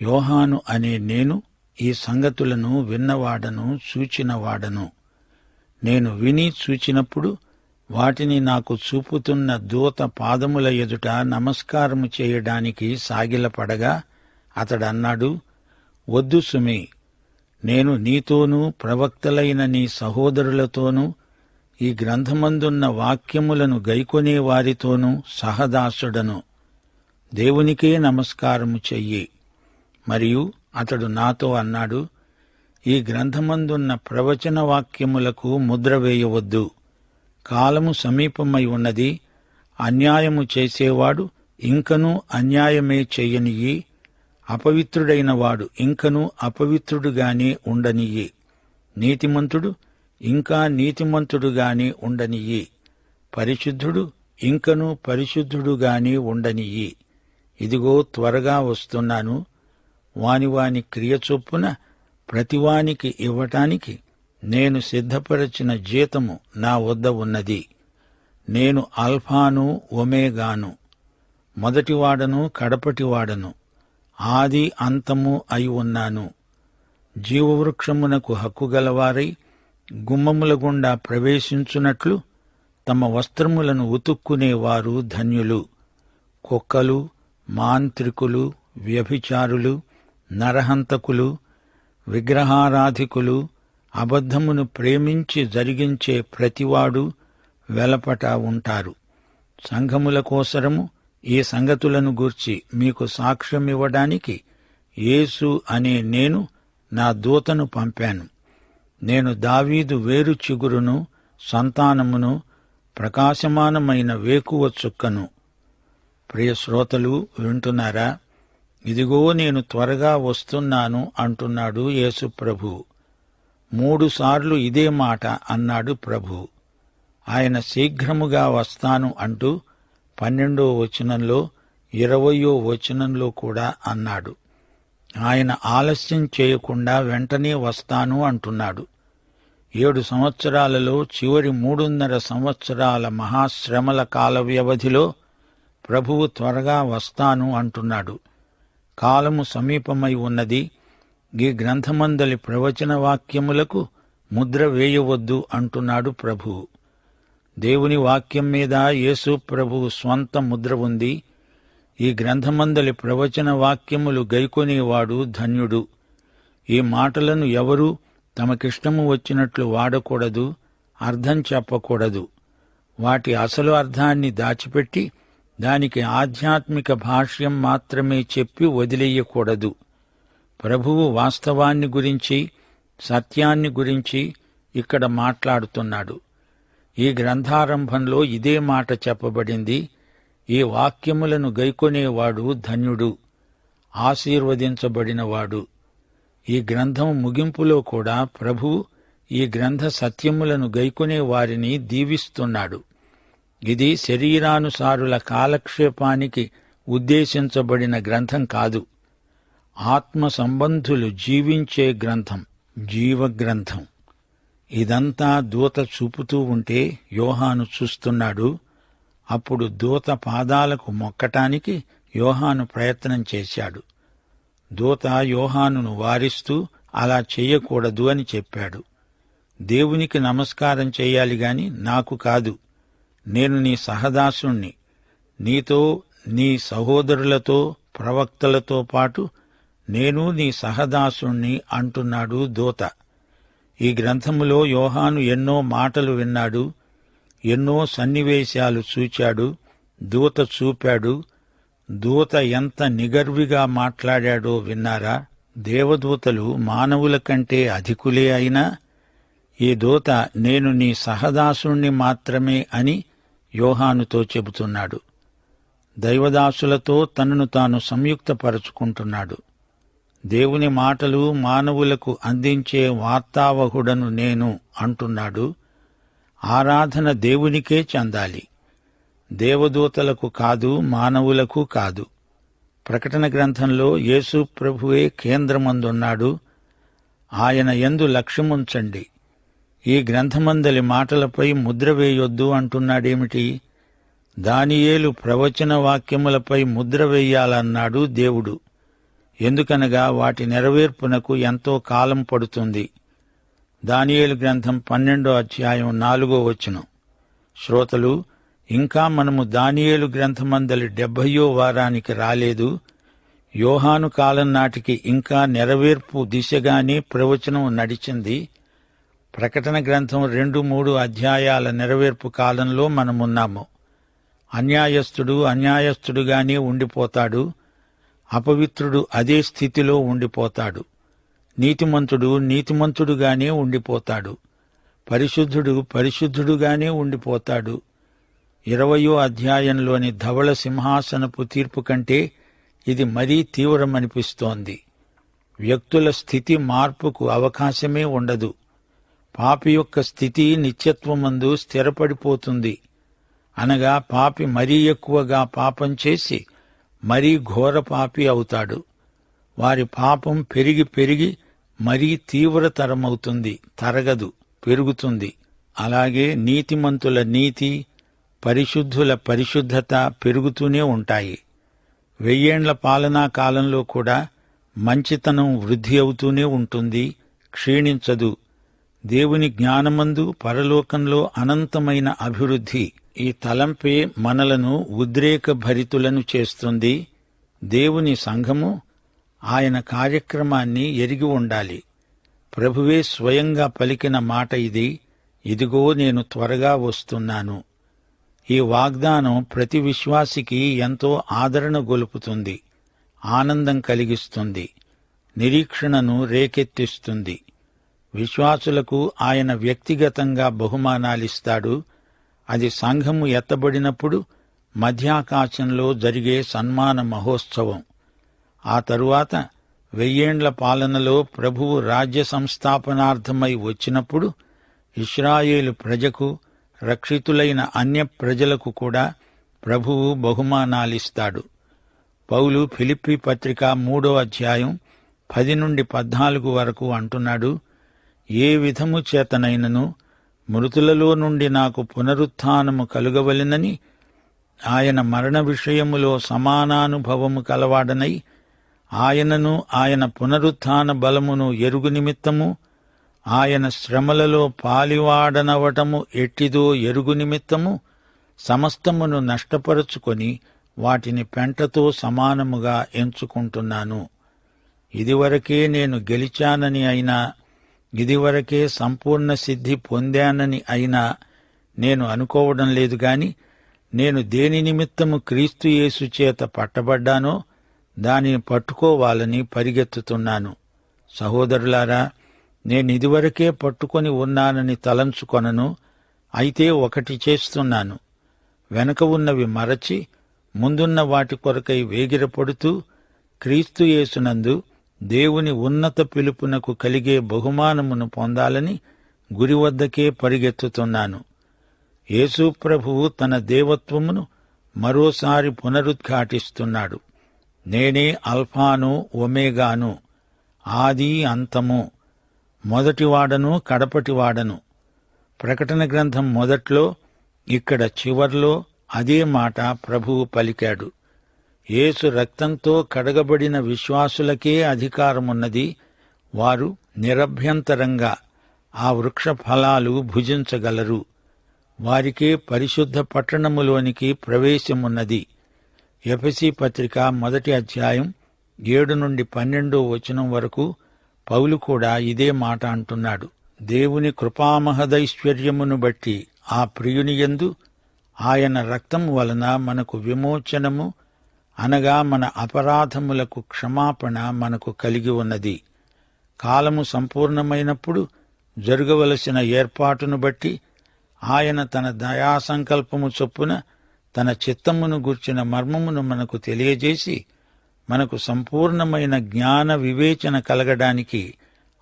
యోహాను అనే నేను ఈ సంగతులను విన్నవాడను, చూచినవాడను. నేను విని చూచినప్పుడు వాటిని నాకు చూపుతున్న దూత పాదముల ఎదుట నమస్కారము చేయడానికి సాగిలపడగా అతడన్నాడు, వద్దు సుమి, నేను నీతోనూ ప్రవక్తలైన నీ సహోదరులతోనూ ఈ గ్రంథమందున్న వాక్యములను గైకొనే వారితోనూ సహదాసుడను. దేవునికే నమస్కారము చెయ్యి. మరియు అతడు నాతో అన్నాడు, ఈ గ్రంథమందున్న ప్రవచన వాక్యములకు ముద్ర వేయవద్దు. కాలము సమీపమై ఉన్నది. అన్యాయము చేసేవాడు ఇంకనూ అన్యాయమే చెయ్యనియ్యి. అపవిత్రుడైన వాడు ఇంకనూ అపవిత్రుడుగానే ఉండనియ్యి. నీతిమంతుడు ఇంకా నీతిమంతుడుగానే ఉండనియ్యి. పరిశుద్ధుడు ఇంకనూ పరిశుద్ధుడుగానే ఉండనియ్యి. ఇదిగో త్వరగా వస్తున్నాను. వాని క్రియ చొప్పున ప్రతివానికి ఇవ్వటానికి నేను సిద్ధపరచిన జీతము నా వద్ద ఉన్నది. నేను అల్ఫాను ఒమేగాను, మొదటివాడను కడపటివాడను, ఆది అంతము అయి ఉన్నాను. జీవవృక్షమునకు హక్కుగలవారై గుమ్మముల గుండా ప్రవేశించున్నట్లు తమ వస్త్రములను ఉతుక్కునేవారు ధన్యులు. కుక్కలు, మాంత్రికులు, వ్యభిచారులు, నరహంతకులు, విగ్రహారాధికులు, అబద్ధమును ప్రేమించి జరిగించే ప్రతివాడు వెలపట ఉంటారు. సంఘముల కోసరము ఈ సంగతులను గూర్చి మీకు సాక్ష్యమివ్వడానికి యేసు అనే నేను నా దూతను పంపాను. నేను దావీదు వేరు చిగురును, సంతానమును, ప్రకాశమానమైన వేకువ చుక్కను. ప్రియ శ్రోతలు వింటున్నారా? ఇదిగో నేను త్వరగా వస్తున్నాను అంటున్నాడు యేసు ప్రభు. 3 సార్లు ఇదే మాట అన్నాడు ప్రభు. ఆయన శీఘ్రముగా వస్తాను అంటూ 12వ వచనంలో 20వ వచనంలో కూడా అన్నాడు. ఆయన ఆలస్యం చేయకుండా వెంటనే వస్తాను అంటున్నాడు. 7 సంవత్సరాలలో చివరి 3.5 సంవత్సరాల మహాశ్రమల కాల వ్యవధిలో ప్రభువు త్వరగా వస్తాను అంటున్నాడు. కాలము సమీపమై ఉన్నది. ఈ గ్రంథమందలి ప్రవచన వాక్యములకు ముద్ర వేయవద్దు అంటున్నాడు ప్రభువు. దేవుని వాక్యం మీద యేసు ప్రభువు స్వంత ముద్ర ఉంది. ఈ గ్రంథమందలి ప్రవచన వాక్యములు గైకొనేవాడు ధన్యుడు. ఈ మాటలను ఎవరూ తమకిష్టము వచ్చినట్లు వాడకూడదు, అర్థం చెప్పకూడదు. వాటి అసలు అర్థాన్ని దాచిపెట్టి దానికి ఆధ్యాత్మిక భాష్యం మాత్రమే చెప్పి వదిలేయకూడదు. ప్రభువు వాస్తవాన్ని గురించి, సత్యాన్ని గురించి ఇక్కడ మాట్లాడుతున్నాడు. ఈ గ్రంథారంభంలో ఇదే మాట చెప్పబడింది. ఈ వాక్యములను గైకొనేవాడు ధన్యుడు, ఆశీర్వదించబడినవాడు. ఈ గ్రంథం ముగింపులో కూడా ప్రభువు ఈ గ్రంథ సత్యములను గైకొనే వారిని దీవిస్తున్నాడు. ఇది శరీరానుసారుల కాలక్షేపానికి ఉద్దేశించబడిన గ్రంథం కాదు. ఆత్మ సంబంధులు జీవించే గ్రంథం, జీవగ్రంథం. ఇదంతా దూత చూపుతూ ఉంటే యోహాను చూస్తున్నాడు. అప్పుడు దూత పాదాలకు మొక్కటానికి యోహాను ప్రయత్నం చేశాడు. దూత యోహానును వారిస్తూ అలా చెయ్యకూడదు అని చెప్పాడు. దేవునికి నమస్కారం చెయ్యాలి గాని నాకు కాదు. నేను నీ సహదాసుణ్ణి. నీతో, నీ సహోదరులతో, ప్రవక్తలతో పాటు నేను నీ సహదాసుణ్ణి అంటున్నాడు దూత. ఈ గ్రంథములో యోహాను ఎన్నో మాటలు విన్నాడు, ఎన్నో సన్నివేశాలు చూచాడు. దూత చూపాడు. దూత ఎంత నిగర్విగా మాట్లాడాడో విన్నారా? దేవదూతలు మానవుల కంటే అధికులే అయినా ఈ దూత నేను నీ సహదాసుణ్ణి మాత్రమే అని యోహానుతో చెబుతున్నాడు. దైవదాసులతో తనను తాను సంయుక్తపరుచుకుంటున్నాడు. దేవుని మాటలు మానవులకు అందించే వార్తావహుడను నేను అంటున్నాడు. ఆరాధన దేవునికే చెందాలి, దేవదూతలకు కాదు, మానవులకు కాదు. ప్రకటన గ్రంథంలో యేసు ప్రభువే కేంద్రమందున్నాడు. ఆయన యందు లక్ష్యముంచండి. ఈ గ్రంథమందలి మాటలపై ముద్ర వేయొద్దు అంటున్నాడేమిటి? దానియేలు ప్రవచన వాక్యములపై ముద్ర వేయాలన్నాడు దేవుడు. ఎందుకనగా వాటి నెరవేర్పునకు ఎంతో కాలం పడుతుంది. దానియేలు గ్రంథం 12వ అధ్యాయం 4వ వచనం. శ్రోతలు, ఇంకా మనము దానియేలు గ్రంథమందలి 70వ వారానికి రాలేదు. యోహాను కాలం నాటికి ఇంకా నెరవేర్పు దిశగానే ప్రవచనం నడిచింది. ప్రకటన గ్రంథం 2-3 అధ్యాయాల నెరవేర్పు కాలంలో మనమున్నాము. అన్యాయస్థుడు అన్యాయస్థుడుగానే ఉండిపోతాడు. అపవిత్రుడు అదే స్థితిలో ఉండిపోతాడు. నీతిమంతుడు నీతిమంతుడుగానే ఉండిపోతాడు. పరిశుద్ధుడు పరిశుద్ధుడుగానే ఉండిపోతాడు. 20వ అధ్యాయంలోని ధవళ సింహాసనపు తీర్పు కంటే ఇది మరీ తీవ్రమనిపిస్తోంది. వ్యక్తుల స్థితి మార్పుకు అవకాశమే ఉండదు. పాపి యొక్క స్థితి నిత్యత్వమందు స్థిరపడిపోతుంది. అనగా పాపి మరీ ఎక్కువగా పాపం చేసి మరీ ఘోర పాపి అవుతాడు. వారి పాపం పెరిగి పెరిగి మరీ తీవ్రతరమవుతుంది, తరగదు, పెరుగుతుంది. అలాగే నీతిమంతుల నీతి, పరిశుద్ధుల పరిశుద్ధత పెరుగుతూనే ఉంటాయి. 1000 ఏండ్ల పాలనా కాలంలో కూడా మంచితనం వృద్ధి అవుతూనే ఉంటుంది, క్షీణించదు. దేవుని జ్ఞానమందు పరలోకంలో అనంతమైన అభివృద్ధి. ఈ తలంపే మనలను ఉద్రేకభరితులను చేస్తుంది. దేవుని సంఘము ఆయన కార్యక్రమాన్ని ఎరిగి ఉండాలి. ప్రభువే స్వయంగా పలికిన మాట ఇది. ఇదిగో నేను త్వరగా వస్తున్నాను. ఈ వాగ్దానం ప్రతి విశ్వాసికి ఎంతో ఆదరణ గొలుపుతుంది, ఆనందం కలిగిస్తుంది, నిరీక్షణను రేకెత్తిస్తుంది. విశ్వాసులకు ఆయన వ్యక్తిగతంగా బహుమానాలిస్తాడు. అది సంఘము ఎత్తబడినప్పుడు మధ్యాకాశంలో జరిగే సన్మాన మహోత్సవం. ఆ తరువాత 1000 ఏండ్ల పాలనలో ప్రభువు రాజ్య సంస్థాపనార్థమై వచ్చినప్పుడు ఇశ్రాయేలు ప్రజకు, రక్షితులైన అన్య ప్రజలకు కూడా ప్రభువు బహుమానాలిస్తాడు. పౌలు ఫిలిప్పీ పత్రిక 3వ అధ్యాయం 10-14 వరకు అంటున్నాడు, ఏ విధము చేతనైనను మృతులలో నుండి నాకు పునరుత్థానము కలుగవలెనని ఆయన మరణ విషయములో సమానానుభవము కలవాడనై ఆయనను ఆయన పునరుత్థాన బలమును ఎరుగు నిమిత్తము ఆయన శ్రమలలో పాలివాడనవటము ఎట్టిదో ఎరుగు నిమిత్తము సమస్తమును నష్టపరుచుకొని వాటిని పెంటతో సమానముగా ఎంచుకుంటున్నాను. ఇదివరకే నేను గెలిచానని అయినా, ఇదివరకే సంపూర్ణ సిద్ధి పొందానని అయినా నేను అనుకోవడం లేదు గాని, నేను దేని నిమిత్తము క్రీస్తు యేసు చేత పట్టబడ్డానో దానిని పట్టుకోవాలని పరిగెత్తుతున్నాను. సహోదరులారా, నేనిదివరకే పట్టుకొని ఉన్నానని తలంచుకొనను. అయితే ఒకటి చేస్తున్నాను, వెనక ఉన్నవి మరచి ముందున్న వాటి కొరకై వేగిరపడుతూ క్రీస్తు యేసునందు దేవుని ఉన్నత పిలుపునకు కలిగే బహుమానమును పొందాలని గురి వద్దకే పరిగెత్తుతున్నాను. యేసు ప్రభువు తన దేవత్వమును మరోసారి పునరుద్ఘాటిస్తున్నాడు. నేనే అల్ఫాను ఒమేగాను, ఆది అంతము, మొదటివాడను కడపటివాడను. ప్రకటన గ్రంథం మొదట్లో, ఇక్కడ చివర్లో అదే మాట ప్రభువు పలికాడు. యేసు రక్తంతో కడగబడిన విశ్వాసులకే అధికారమున్నది. వారు నిరభ్యంతరంగా ఆ వృక్ష ఫలాలు భుజించగలరు. వారికే పరిశుద్ధ పట్టణములోనికి ప్రవేశమున్నది. ఎఫెసీ పత్రిక 1వ అధ్యాయం 7-12 వచనం వరకు పౌలు కూడా ఇదే మాట అంటున్నాడు. దేవుని కృపామహదైశ్వర్యమును బట్టి ఆ ప్రియునియందు ఆయన రక్తము వలన మనకు విమోచనము, అనగా మన అపరాధములకు క్షమాపణ మనకు కలిగి ఉన్నది. కాలము సంపూర్ణమైనప్పుడు జరగవలసిన ఏర్పాటును బట్టి ఆయన తన దయాసంకల్పము చొప్పున తన చిత్తమును గూర్చిన మర్మమును మనకు తెలియజేసి, మనకు సంపూర్ణమైన జ్ఞాన వివేచన కలగడానికి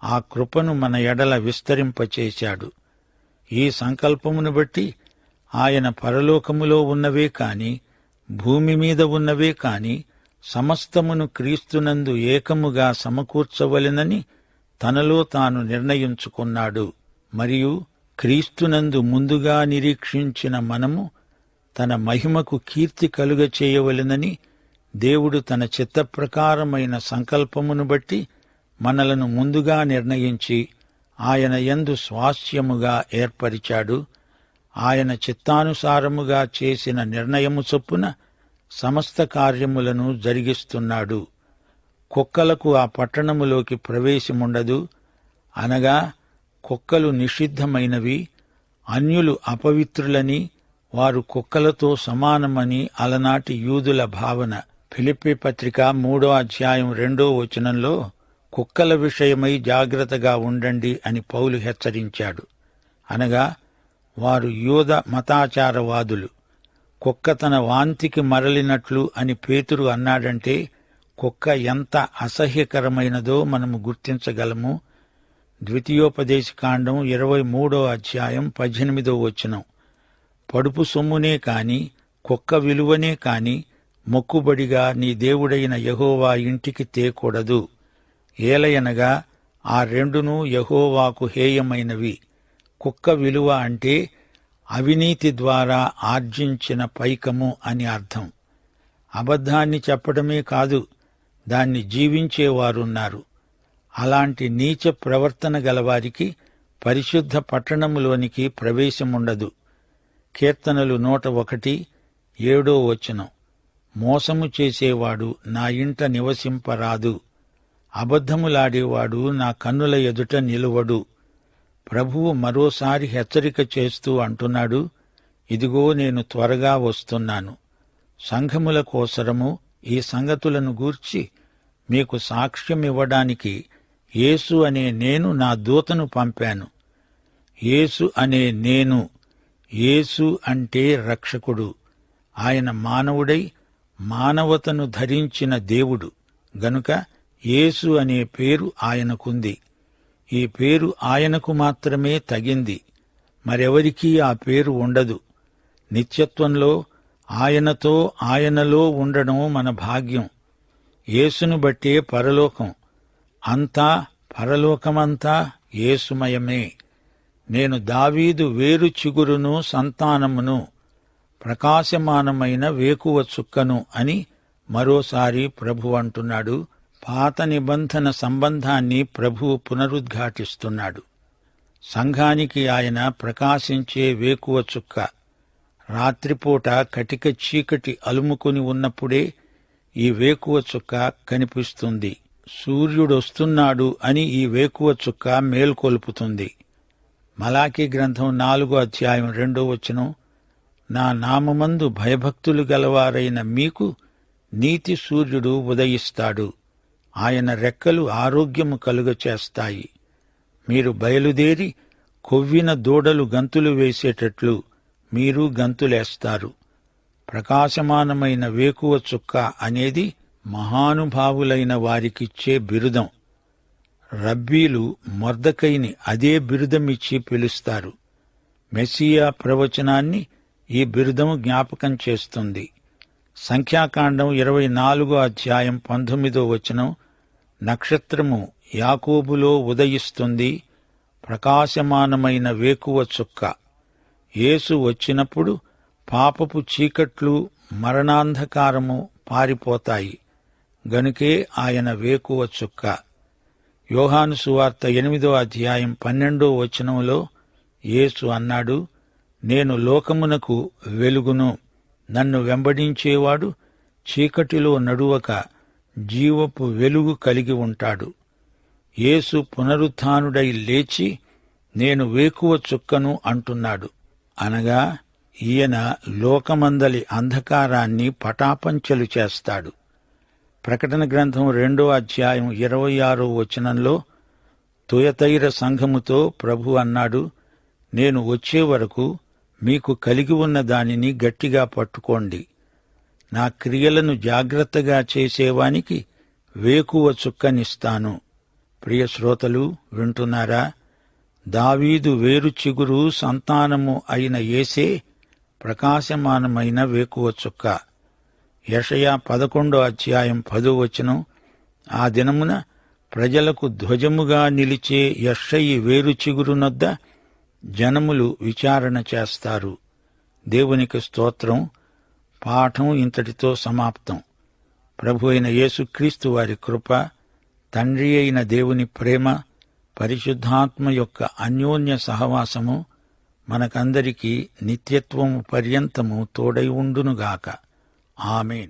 ఆ కృపను మన ఎడల విస్తరింపచేశాడు. ఈ సంకల్పమును బట్టి ఆయన పరలోకములో ఉన్నవే కాని, భూమి మీద ఉన్నవే కాని సమస్తమును క్రీస్తునందు ఏకముగా సమకూర్చవలెనని తనలో తాను నిర్ణయించుకున్నాడు. మరియు క్రీస్తునందు ముందుగా నిరీక్షించిన మనము తన మహిమకు కీర్తి కలుగచేయవలెనని దేవుడు తన చిత్తప్రకారమైన సంకల్పమును బట్టి మనలను ముందుగా నిర్ణయించి ఆయన యందు స్వాస్థ్యముగా ఏర్పరిచాడు. ఆయన చిత్తానుసారముగా చేసిన నిర్ణయము చొప్పున సమస్త కార్యములను జరిగిస్తున్నాడు. కుక్కలకు ఆ పట్టణములోకి ప్రవేశముండదు, అనగా కుక్కలు నిషిద్ధమైనవి, అన్యులు అపవిత్రులని, వారు కుక్కలతో సమానమని అలనాటి యూదుల భావన. ఫిలిప్పీ పత్రిక 3వ అధ్యాయం 2వ వచనంలో కుక్కల విషయమై జాగ్రత్తగా ఉండండి అని పౌలు హెచ్చరించాడు. అనగా వారు యూద మతాచారవాదులు. కుక్క తన వాంతికి మరలినట్లు అని పేతురు అన్నాడంటే కుక్క ఎంత అసహ్యకరమైనదో మనము గుర్తించగలము. ద్వితీయోపదేశకాండం 23వ అధ్యాయం 18వ వచనం. పడుపు సొమ్మునే కాని కుక్క విలువనే కాని మొక్కుబడిగా నీ దేవుడైన యెహోవా ఇంటికి తేకూడదు. ఏలయనగా ఆ రెండునూ యెహోవాకు హేయమైనవి. కుక్క విలువ అంటే అవినీతి ద్వారా ఆర్జించిన పైకము అని అర్థం. అబద్ధాన్ని చెప్పడమే కాదు, దాన్ని జీవించేవారున్నారు. అలాంటి నీచ ప్రవర్తన గలవారికి పరిశుద్ధ పట్టణములోనికి ప్రవేశముండదు. కీర్తనలు 101, 7వ వచనం. మోసము చేసేవాడు నా ఇంట నివసింపరాదు, అబద్ధములాడేవాడు నా కన్నుల ఎదుట నిలువడు. ప్రభువు మరోసారి హెచ్చరిక చేస్తూ అంటున్నాడు, ఇదిగో నేను త్వరగా వస్తున్నాను. సంఘముల కోసరము ఈ సంగతులను గూర్చి మీకు సాక్ష్యమివ్వడానికి యేసు అనే నేను నా దూతను పంపాను. యేసు అనే నేను, యేసు అంటే రక్షకుడు. ఆయన మానవుడై మానవతను ధరించిన దేవుడు గనుక యేసు అనే పేరు ఆయనకుంది. ఈ పేరు ఆయనకు మాత్రమే తగింది, మరెవరికీ ఆ పేరు ఉండదు. నిత్యత్వంలో ఆయనతో ఆయనలో ఉండడం మన భాగ్యం. యేసును బట్టే పరలోకం. అంతా పరలోకమంతా యేసుమయమే. నేను దావీదు వేరు చిగురును సంతానమును, ప్రకాశమానమైన వేకువ చుక్కను అని మరోసారి ప్రభు అంటున్నాడు. పాత నిబంధన సంబంధాన్ని ప్రభువు పునరుద్ఘాటిస్తున్నాడు. సంఘానికి ఆయన ప్రకాశించే వేకువ చుక్క. రాత్రిపూట కటిక చీకటి అలుముకుని ఉన్నప్పుడే ఈ వేకువ చుక్క కనిపిస్తుంది. సూర్యుడొస్తున్నాడు అని ఈ వేకువ చుక్క మేల్కొల్పుతుంది. మలాకీ గ్రంథం 4వ అధ్యాయం 2వ వచనం. నా నామమందు భయభక్తులు గలవారైన మీకు నీతి సూర్యుడు ఉదయిస్తాడు. ఆయన రెక్కలు ఆరోగ్యము కలుగచేస్తాయి. మీరు బయలుదేరి కొవ్విన దూడలు గంతులు వేసేటట్లు మీరు గంతులేస్తారు. ప్రకాశమానమైన వేకువ చుక్క అనేది మహానుభావులైన వారికిచ్చే బిరుదం. రబ్బీలు మొర్దెకైని అదే బిరుదమిచ్చి పిలుస్తారు. మెస్సియా ప్రవచనాన్ని ఈ బిరుదము జ్ఞాపకం చేస్తుంది. సంఖ్యాకాండం 24వ అధ్యాయం 19వ వచనం. నక్షత్రము యాకోబులో ఉదయిస్తుంది, ప్రకాశమానమైన వేకువ చుక్క. యేసు వచ్చినప్పుడు పాపపు చీకట్లు మరణాంధకారము పారిపోతాయి. గనుకే ఆయన వేకువ చుక్క. యోహాను సువార్త 8వ అధ్యాయం 12వ వచనంలో యేసు అన్నాడు, నేను లోకమునకు వెలుగును. నన్ను వెంబడించేవాడు చీకటిలో నడువక జీవపు వెలుగు కలిగి ఉంటాడు. యేసు పునరుత్థానుడై లేచి నేను వేకువ చుక్కను అంటున్నాడు. అనగా ఈయన లోకమందలి అంధకారాన్ని పటాపంచలు చేస్తాడు. ప్రకటన గ్రంథం 2వ అధ్యాయం 26వ వచనంలో తుయతైర సంఘముతో ప్రభు అన్నాడు, నేను వచ్చే వరకు మీకు కలిగి ఉన్న దానిని గట్టిగా పట్టుకోండి. నా క్రియలను జాగ్రత్తగా చేసేవానికి వేకువ చుక్కనిస్తాను. ప్రియ శ్రోతలు వింటున్నారా? దావీదు వేరు చిగురు సంతానము అయిన యేసే ప్రకాశమానమైన వేకువ చుక్క. యెషయా 11వ అధ్యాయం 10వ వచనం. ఆ దినమున ప్రజలకు ధ్వజముగా నిలిచే యెషయి వేరు చిగురునొద్ద జనములు విచారణ చేస్తారు. దేవునికి స్తోత్రం. పాఠం ఇంతటితో సమాప్తం. ప్రభు అయిన యేసుక్రీస్తు వారి కృప, తండ్రి అయిన దేవుని ప్రేమ, పరిశుద్ధాత్మ యొక్క అన్యోన్య సహవాసము మనకందరికీ నిత్యత్వము పర్యంతము తోడై ఉండునుగాక. ఆమేన్.